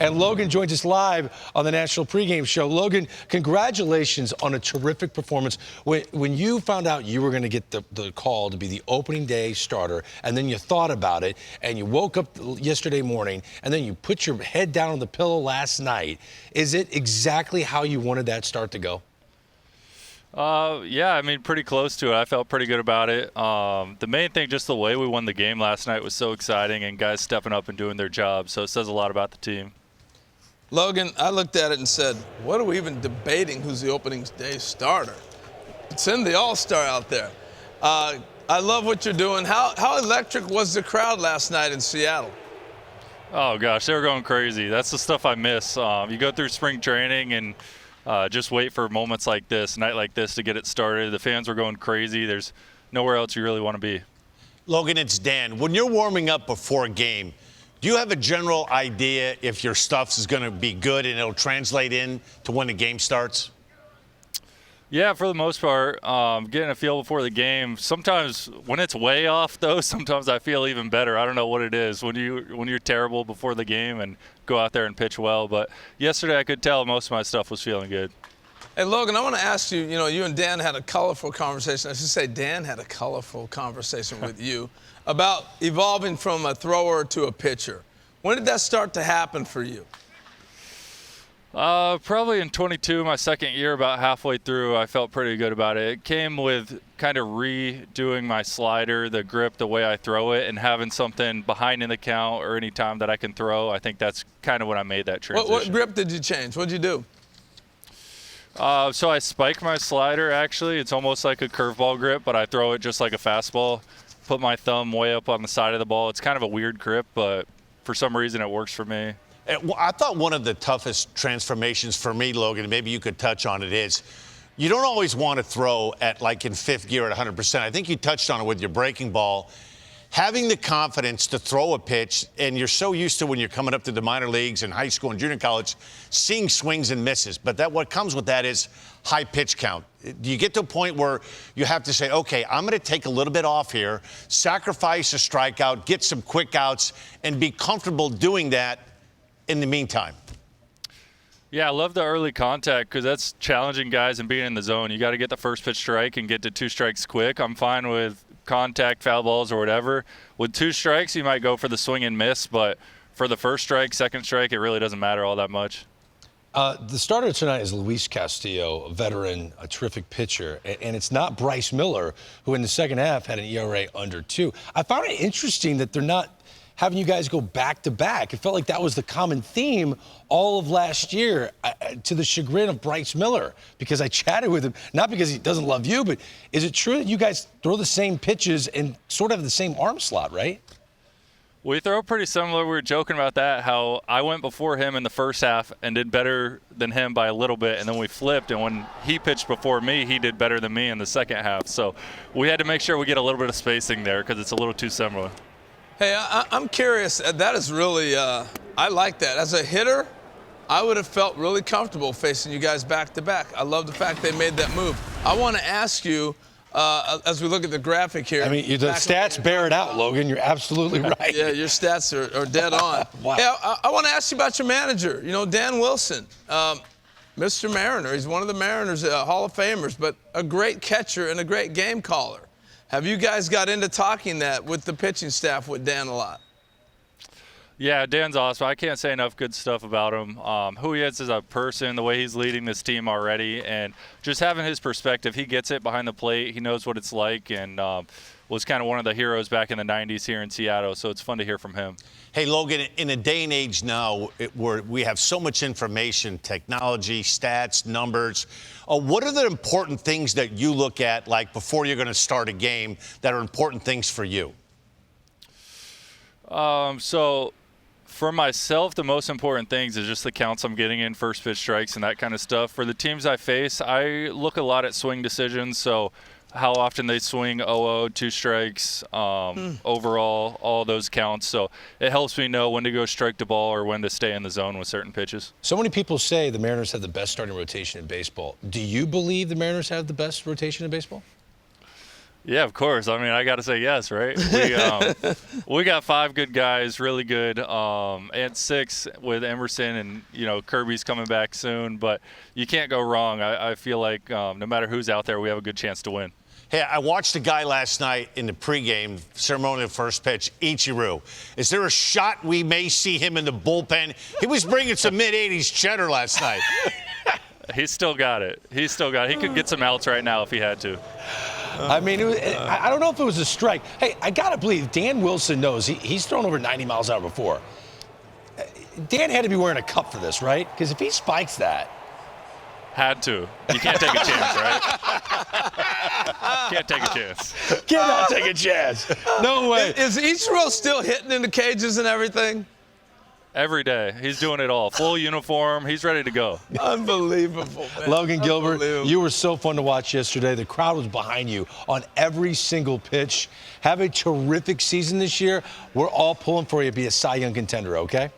And Logan joins us live on the National Pregame Show. Logan, congratulations on a terrific performance. When you found out you were going to get the call to be the opening day starter, and then you thought about it, and you woke up yesterday morning, and then you put your head down on the pillow last night, is it exactly how you wanted that start to go? Yeah, I mean, pretty close to it. I felt pretty good about it. The main thing, just the way we won the game last night was so exciting, and guys stepping up and doing their job, so it says a lot about the team. Logan, I looked at it and said, what are we even debating who's the opening day starter? Send the all-star out there. I love what you're doing. How electric was the crowd last night in Seattle? Oh, gosh, they were going crazy. That's the stuff I miss. You go through spring training and just wait for moments like this, a night like this, to get it started. The fans were going crazy. There's nowhere else you really want to be. Logan, it's Dan. When you're warming up before a game, do you have a general idea if your stuff is going to be good and it'll translate in to when the game starts? Yeah, for the most part, getting a feel before the game. Sometimes when it's way off, though, sometimes I feel even better. I don't know what it is when you're terrible before the game and go out there and pitch well. But yesterday I could tell most of my stuff was feeling good. Hey, Logan, I want to ask you, you and Dan had a colorful conversation. I should say Dan had a colorful conversation with you about evolving from a thrower to a pitcher. When did that start to happen for you? Probably in 22, my second year, about halfway through, I felt pretty good about it. It came with kind of redoing my slider, the grip, the way I throw it, and having something behind in the count or any time that I can throw. I think that's kind of when I made that transition. What grip did you change? What did you do? So I spike my slider, actually. It's almost like a curveball grip, but I throw it just like a fastball. Put my thumb way up on the side of the ball. It's kind of a weird grip, but for some reason it works for me. I thought one of the toughest transformations for me, Logan, and maybe you could touch on it, is you don't always want to throw at like in fifth gear at 100%. I think you touched on it with your breaking ball. Having the confidence to throw a pitch, and you're so used to when you're coming up to the minor leagues and high school and junior college, seeing swings and misses. But what comes with that is high pitch count. Do you get to a point where you have to say, okay, I'm going to take a little bit off here, sacrifice a strikeout, get some quick outs, and be comfortable doing that in the meantime? Yeah, I love the early contact because that's challenging guys and being in the zone. You got to get the first pitch strike and get to 2 strikes quick. I'm fine with contact, foul balls, or whatever. With 2 strikes, you might go for the swing and miss, but for the first strike, second strike, it really doesn't matter all that much. The starter tonight is Luis Castillo, a veteran, a terrific pitcher, and it's not Bryce Miller, who in the second half had an ERA under 2. I found it interesting that they're not having you guys go back-to-back. It felt like that was the common theme all of last year, to the chagrin of Bryce Miller, because I chatted with him, not because he doesn't love you, but is it true that you guys throw the same pitches and sort of have the same arm slot, right? We throw pretty similar. We were joking about that, how I went before him in the first half and did better than him by a little bit, and then we flipped, and when he pitched before me, he did better than me in the second half. So we had to make sure we get a little bit of spacing there because it's a little too similar. Hey, I'm curious. That is really, I like that. As a hitter, I would have felt really comfortable facing you guys back-to-back. I love the fact they made that move. I want to ask you, as we look at the graphic here. I mean, the stats bear it out, Logan. You're absolutely right. Yeah, your stats are dead on. Wow. Hey, I want to ask you about your manager, Dan Wilson. Mr. Mariner, he's one of the Mariners' Hall of Famers, but a great catcher and a great game caller. Have you guys got into talking that with the pitching staff with Dan a lot? Yeah, Dan's awesome. I can't say enough good stuff about him. Who he is as a person, the way he's leading this team already, and just having his perspective. He gets it behind the plate. He knows what it's like, and was kind of one of the heroes back in the 90s here in Seattle, so it's fun to hear from him. Hey, Logan, in a day and age now where we have so much information, technology, stats, numbers, what are the important things that you look at, like before you're going to start a game, that are important things for you? So for myself, the most important things is just the counts I'm getting in, first pitch strikes and that kind of stuff. For the teams I face, I look a lot at swing decisions, so how often they swing 0-0, 2 strikes, overall, all those counts. So it helps me know when to go strike the ball or when to stay in the zone with certain pitches. So many people say the Mariners have the best starting rotation in baseball. Do you believe the Mariners have the best rotation in baseball? Yeah, of course. I mean, I got to say yes, right? We got 5 good guys, really good, and 6 with Emerson, and Kirby's coming back soon. But you can't go wrong. I feel like no matter who's out there, we have a good chance to win. Hey, I watched a guy last night in the pregame ceremonial first pitch, Ichiro. Is there a shot we may see him in the bullpen? He was bringing some mid-80s cheddar last night. He's still got it. He could get some outs right now if he had to. I mean, I don't know if it was a strike. Hey, I got to believe Dan Wilson knows he's thrown over 90 miles an hour before. Dan had to be wearing a cup for this, right? Because if he spikes that. Had to. You can't take a chance, right? Can't take a chance. Cannot take a chance. No way. Is Ichiro still hitting in the cages and everything? Every day. He's doing it all. Full uniform. He's ready to go. Unbelievable, man. Logan Gilbert, you were so fun to watch yesterday. The crowd was behind you on every single pitch. Have a terrific season this year. We're all pulling for you to be a Cy Young contender, okay?